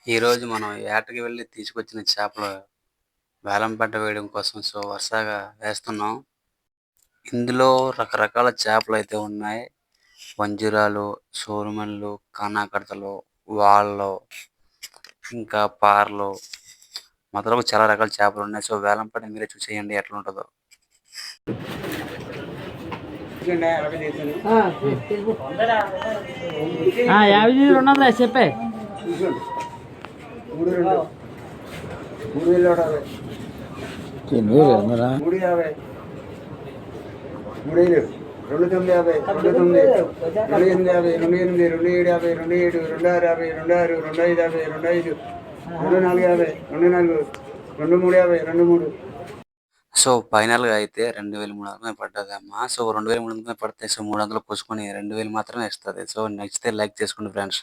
ఈరోజు మనం వేటకి వెళ్ళి తీసుకొచ్చిన చేపలు వేలం పాట వేయడం కోసం వరుసగా వేస్తున్నాం. ఇందులో రకరకాల చేపలు అయితే ఉన్నాయి. వంజరాలు, సోరుమన్లు, కానాకడతలు, వాళ్ళు, ఇంకా పార్లు మొదలగు చాలా రకాల చేపలు ఉన్నాయి. వేలం పాట మీరే చూసేయండి ఎట్లా ఉంటుందో. యాభై ఉన్నదా చెప్పే 3,50 2,50 2,950 2,850 2,850 2,750 2,650 2,550 2,450 2,350 ఫైనల్ గా అయితే 2,300 పడ్డదమ్మా. 2,300 పడితే 300 పోసుకొని 2,000 మాత్రమే ఇస్తుంది. నచ్చితే లైక్ చేసుకోండి ఫ్రెండ్స్.